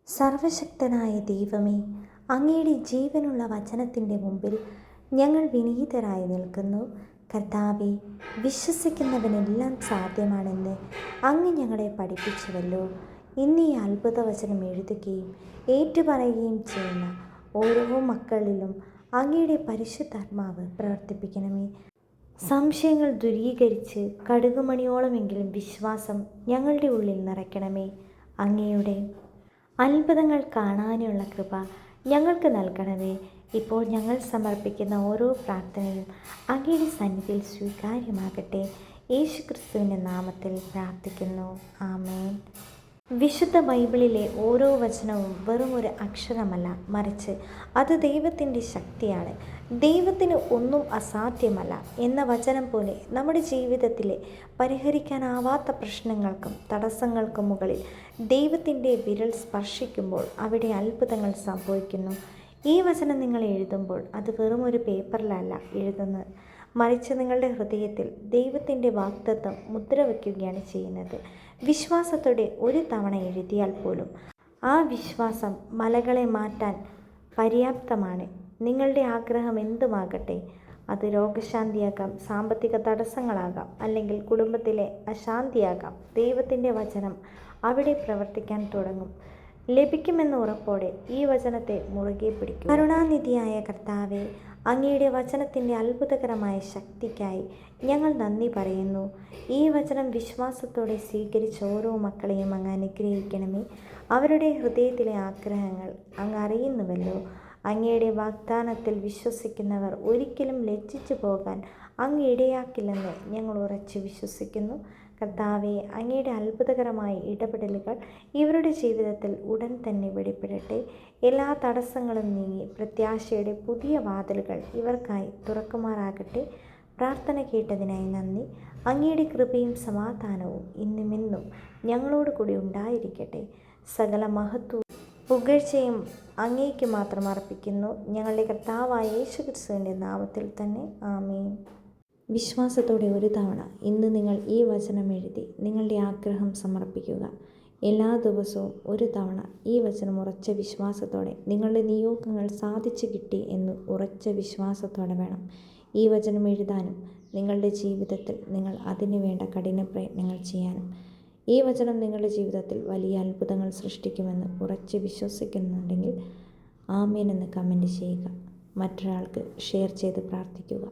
സർവശക്തനായ ദൈവമേ, അങ്ങയുടെ ജീവനുള്ള വചനത്തിൻ്റെ മുമ്പിൽ ഞങ്ങൾ വിനീതരായി നിൽക്കുന്നു. കർത്താവെ, വിശ്വസിക്കുന്നവനെല്ലാം സാധ്യമാണെന്ന് അങ്ങ് ഞങ്ങളെ പഠിപ്പിച്ചുവല്ലോ. ഇന്ന് ഈ അത്ഭുത വചനം എഴുതുകയും ഏറ്റുപറയുകയും ചെയ്യുന്ന ഓരോ മക്കളിലും അങ്ങയുടെ പരിശുദ്ധാത്മാവ് പ്രവർത്തിപ്പിക്കണമേ. സംശയങ്ങൾ ദൂരീകരിച്ച് കടുകുമണിയോളമെങ്കിലും വിശ്വാസം ഞങ്ങളുടെ ഉള്ളിൽ നിറയ്ക്കണമേ. അങ്ങയുടെ അത്ഭുതങ്ങൾ കാണാനുള്ള കൃപ ഞങ്ങൾക്ക് നൽകണമേ. ഇപ്പോൾ ഞങ്ങൾ സമർപ്പിക്കുന്ന ഓരോ പ്രാർത്ഥനയും അങ്ങയുടെ സന്നിധിയിൽ സ്വീകാര്യമാകട്ടെ. യേശുക്രിസ്തുവിൻ്റെ നാമത്തിൽ പ്രാർത്ഥിക്കുന്നു. ആമേൻ. വിശുദ്ധ ബൈബിളിലെ ഓരോ വചനവും വെറും ഒരു അക്ഷരമല്ല, മറിച്ച് അത് ദൈവത്തിൻ്റെ ശക്തിയാണ്. ദൈവത്തിന് ഒന്നും അസാധ്യമല്ല എന്ന വചനം പോലെ നമ്മുടെ ജീവിതത്തിലെ പരിഹരിക്കാനാവാത്ത പ്രശ്നങ്ങൾക്കും തടസ്സങ്ങൾക്കും മുകളിൽ ദൈവത്തിൻ്റെ വിരൽ സ്പർശിക്കുമ്പോൾ അവിടെ അത്ഭുതങ്ങൾ സംഭവിക്കുന്നു. ഈ വചനം നിങ്ങൾ എഴുതുമ്പോൾ അത് വെറും ഒരു പേപ്പറിലല്ല എഴുതുന്നത്, മറിച്ച് നിങ്ങളുടെ ഹൃദയത്തിൽ ദൈവത്തിൻ്റെ വാഗ്ദത്തം മുദ്ര വയ്ക്കുകയാണ് ചെയ്യുന്നത്. വിശ്വാസത്തോടെ ഒരു തവണ എഴുതിയാൽ പോലും ആ വിശ്വാസം മലകളെ മാറ്റാൻ പര്യാപ്തമാണ്. നിങ്ങളുടെ ആഗ്രഹം എന്തുമാകട്ടെ, അത് രോഗശാന്തിയാകാം, സാമ്പത്തിക തടസ്സങ്ങളാകാം, അല്ലെങ്കിൽ കുടുംബത്തിലെ അശാന്തിയാകാം, ദൈവത്തിൻ്റെ വചനം അവിടെ പ്രവർത്തിക്കാൻ തുടങ്ങും. ലഭിക്കുമെന്ന ഉറപ്പോടെ ഈ വചനത്തെ മുറുകെ പിടിക്കും. കരുണാനിധിയായ കർത്താവെ, അങ്ങയുടെ വചനത്തിൻ്റെ അത്ഭുതകരമായ ശക്തിക്കായി ഞങ്ങൾ നന്ദി പറയുന്നു. ഈ വചനം വിശ്വാസത്തോടെ സ്വീകരിച്ച ഓരോ മക്കളെയും അങ്ങ് അനുഗ്രഹിക്കണമേ. അവരുടെ ഹൃദയത്തിലെ ആഗ്രഹങ്ങൾ അങ്ങ് അറിയുന്നുവല്ലോ. അങ്ങയുടെ വാഗ്ദാനത്തിൽ വിശ്വസിക്കുന്നവർ ഒരിക്കലും ലജ്ജിച്ചു പോകാൻ അങ്ങ് ഇടയാക്കില്ലെന്ന് ഞങ്ങൾ ഉറച്ചു വിശ്വസിക്കുന്നു. കർത്താവെ, അങ്ങയുടെ അത്ഭുതകരമായ ഇടപെടലുകൾ ഇവരുടെ ജീവിതത്തിൽ ഉടൻ തന്നെ വെളിപ്പെടട്ടെ. എല്ലാ തടസ്സങ്ങളും നീങ്ങി പ്രത്യാശയുടെ പുതിയ വാതിലുകൾ ഇവർക്കായി തുറക്കുമാറാകട്ടെ. പ്രാർത്ഥന കേട്ടതിനായി നന്ദി. അങ്ങയുടെ കൃപയും സമാധാനവും ഇന്നുമെന്നും ഞങ്ങളോട് കൂടി ഉണ്ടായിരിക്കട്ടെ. സകല മഹത്വവും പുകഴ്ചയും അങ്ങേക്ക് മാത്രം അർപ്പിക്കുന്നു. ഞങ്ങളുടെ കർത്താവായ യേശുക്രിസ്തുവിൻ്റെ നാമത്തിൽ തന്നെ. ആമേൻ. വിശ്വാസത്തോടെ ഒരു തവണ ഇന്ന് നിങ്ങൾ ഈ വചനം എഴുതി നിങ്ങളുടെ ആഗ്രഹം സമർപ്പിക്കുക. എല്ലാ ദിവസവും ഒരു തവണ ഈ വചനം ഉറച്ച വിശ്വാസത്തോടെ നിങ്ങളുടെ നിയോഗങ്ങൾ സാധിച്ചു കിട്ടി എന്ന് ഉറച്ച വിശ്വാസത്തോടെ വേണം ഈ വചനം എഴുതാനും നിങ്ങളുടെ ജീവിതത്തിൽ നിങ്ങൾ അതിനു വേണ്ട കഠിന പ്രയത്നങ്ങൾ ചെയ്യാനും. ഈ വചനം നിങ്ങളുടെ ജീവിതത്തിൽ വലിയ അത്ഭുതങ്ങൾ സൃഷ്ടിക്കുമെന്ന് ഉറച്ച് വിശ്വസിക്കുന്നുണ്ടെങ്കിൽ ആമേൻ എന്ന് കമൻറ്റ് ചെയ്യുക. മറ്റൊരാൾക്ക് ഷെയർ ചെയ്ത് പ്രാർത്ഥിക്കുക.